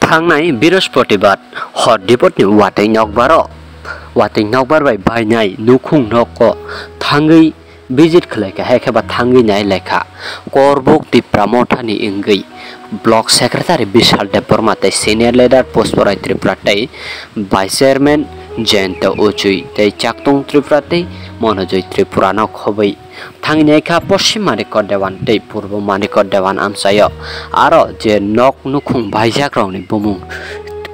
थांनाय बृहस्पतिबार हर दिपतनि वाटै नकबार बाय बायनाय नुखुं नको थांगै विजिट खलायका हेखेबा थांगै नाय लेखा करबुक दिप्रामथानि इंगै ब्लक सेक्रेटारि विशाल देव बर्मा तै सिनियर लीडर पुष्पराय त्रिपुरा तै वाइस चेयरमैन जयंत उचुई तै चाकतुंग त्रिपुरा तै मनोजय त्रिपुरा न खबै थांनायखा पश्चिम मानिकट देवान तै पूर्व मानिकट देवान आमसायो आरो जे नक नुखुं बायजाग्रावनि बुमुं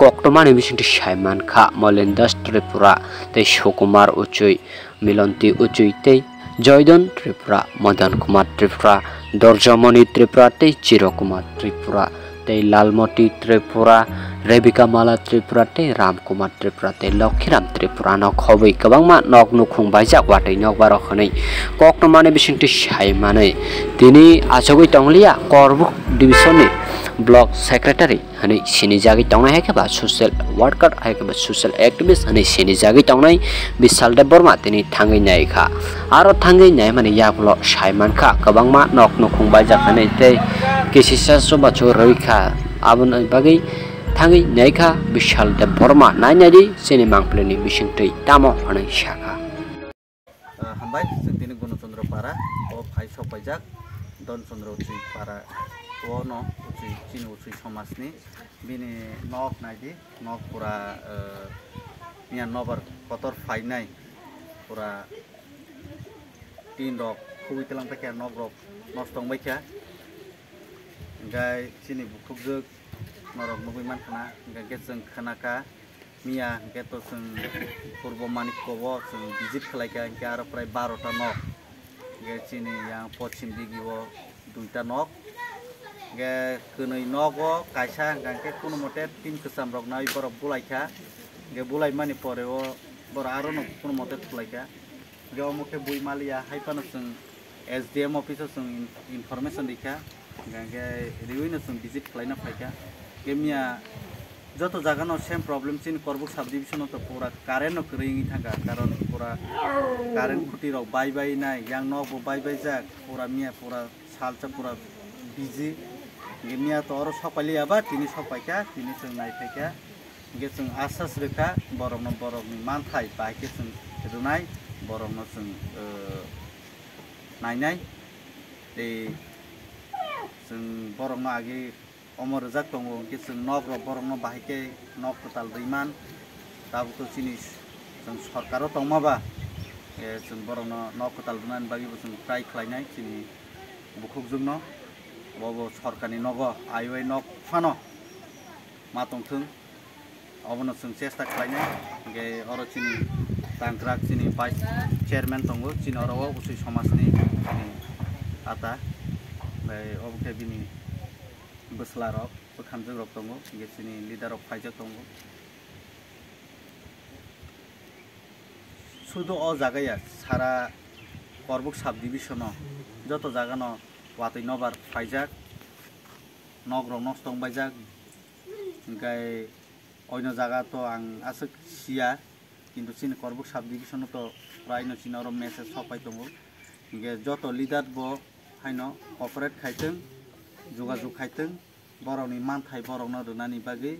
कक्टमानि बिसिंथि साइमान खा मलिंदास त्रिपुरा तै सुकुमार उचुई मिलंती उचुई तै जयदन त्रिपुरा मदन कुमार त्रिपुरा दर्जमणि त्रिपुरा तै चिर कुमार त्रिपुरा तै लालमती त्रिपुरा रेबिका माला त्रिपुरा तै राम कुमार त्रिपुरा तै लक्षीराम त्रिपुरा न खबै गोबांमा नक नुखुं बायजाक वाटै नकबार खनै कक्टमानि बिसिंथि साइमानै दिनै आजगै तंलिया करबुक डिविजननि ब्लक सेक्रेटारि हनै सिनि जागै तंनाय हेकेबा सोशल वर्कर हेकेबा सोशल एक्टिविस्ट हनै सिनि जागै तंनाय विशाल देव बर्मा दिनै थांगै नायखा आरो थांगै नाय माने याबल साइमानखा गोबांमा नक नुखुं बायजाक हनै तै केसिसा सबाचो रैखा आबुन बागै थांगै नायखा विशाल देव बर्मा नायनायदि सिनि मांप्लेनि मिसिंथै तामो हनै शाखा हामबाय जों दिनै गणचन्द्र पारा ओ फाइ सपायजाक धनचन्द्र उचुई पारा ओ न उचुई चिनि उचुई समाजनि बिनि नक नायदि नक पुरा मिया नबर कतर फाइनाय पुरा तीन रक खुबै तलांबायखा नक रक नस्तंबायखा गाय चिनि बुखुबजोग नरक नुबै मानखाना गाय जों खोनाका मिया गेतो जों पूर्व मानिकबो जों विजिट खलायका इनके आरो प्राय 12टा नक गे चिनि yang पश्चिम दिगिबो 2टा नक गे कोनै नगो कायसा गांके कुनु मते तीन कसम रक नाय बरफ बुलायका गे बुलाय मानि परे ओ बर आरो न कुनु मते खुलायका गे अमुके बुइमालिया हाइपानो जों एसडीएम अफिसआव जों इनफरमेशन दिखा गांके रिउइनो जों विजिट खलायना फायका गे मिया যত জায়গানো সেম প্রবলেম চিন করবুক সাব ডিভিশন তো পুরা কারেন্ট করেই থাকা কারণ পুরা কারেন্ট খুঁটি রক বাই নাই ইয়াং নব বাই যাক পুরা মিয়া পুরা সালচা পুরা বিজি মিয়া তো আরো সকালে আবার তিনি সপাইকা তিনি जों নাইফাইকা গে जों আশ্বাস রেখা বরমনি মানথাই বাইকে जों রুনাই বরমনো जों নাইনাই এই जों বরমনো আগে अमर जाक दङ कि जों नक बरंनो बाहायके नक टोटाल दैमान दाबुतो जिनिस जों सरकाराव दंमाबा जों बरंनो नक टोटाल दैमान बागिबो जों ट्राइ खालायनाय जोंनि बुखुबजोंनो बबो सरकारनि नग आइवाइ नक फानो मातंथों अबनो जों चेष्टा खालायनाय गे अरो जोंनि तांग्राक जोंनि भाइस चेयरमेन दङ जोंनि अरो उचुई समाजनि जोंनि आता ओमफ्राय अबके बिनि बोसलारक बोखामजों रक दङ गेसिनि लिडार अफ फाइजाक दङ শুধু অ জায়গায় সারা করবুক সাব ডিভিশন যত জায়গানো ওয়াতৈ নবার ফাইজাক নগর নষ্টং বাইজাক গায় অন্য জায়গা তো আং আসে সিয়া কিন্তু চিনি করবুক সাব ডিভিশন তো প্রায় চিনি আরো মেসেজ সবাই দङ গে যত লিডার ব হাইন অপারেট খাইथों যোগাযোগ খাইथों बरंनि मानथाय बरंनो रुनानि बागै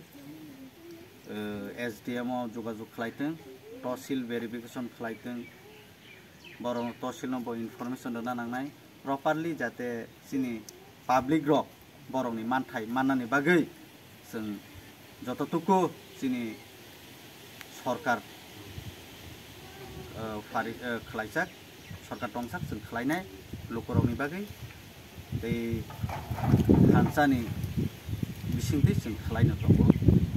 एसडीएम जोगाजोग खालायथों तहसिल वेरिफिकेशन खालायथों बरं तहसिलनो बो इनफरमेशन रुना नांनाय प्रपारलि जाते सिनि पाब्लिक रक बरंनि मानथाय माननानि बागै जों जतटुकु सिनि सरकार फारि खालायजाक सरकार दंसाक जों खालायनाय लोकरंनि बागै दै हानसानि बिसिंथि जों खालायनो दङ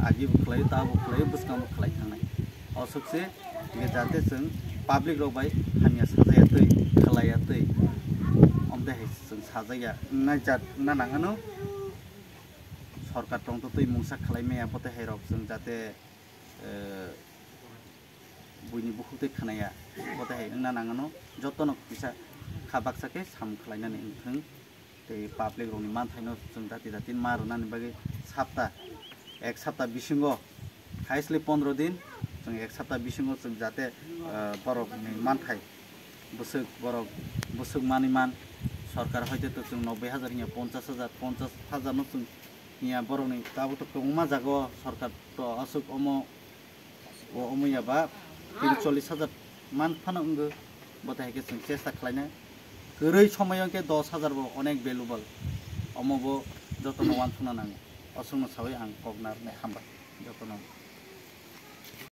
आगिबो खालायो दाबो खालायो बोसकांबो खालायखांनाय असुखसे जाहाथे जों पाब्लिक रबाय हामिया साजायातै खालायातै ओमफ्राय जों साजाया नायजात ना नाङानो सरकार दंथ' तै मुंसा खालायनाया बते हेरक जों जाहाथे बयनि बुखुतै खानाया बते हे ना नाङानो जतन फैसा खाबाकसाके साम खालायनानै होथों पाब्लिक रंनि मानथायनो जों जाति मारुनानि बागै एक सप्ताह बिसिंगो हाइस्टली 15 दिन जों एक सप्ताह बिसिंगो जों जाते बरफनि मानथाय बोसोक मानि मान सरकार हयতো तो जों 90,000 या 50,000 नो जों niya boroni tabu to kungma jago sarkar to asuk omo o omoya ba 40,000 মান ফানো উঙ্গো বতাহে কে जों চেষ্টা খালাইনা গरै সময়কে 10,000 বো অনেক ভ্যালুবল অমবো যতন ওয়ান ফুনা নাঙ্গো असंग सावै आं कगनार हामबाय जतन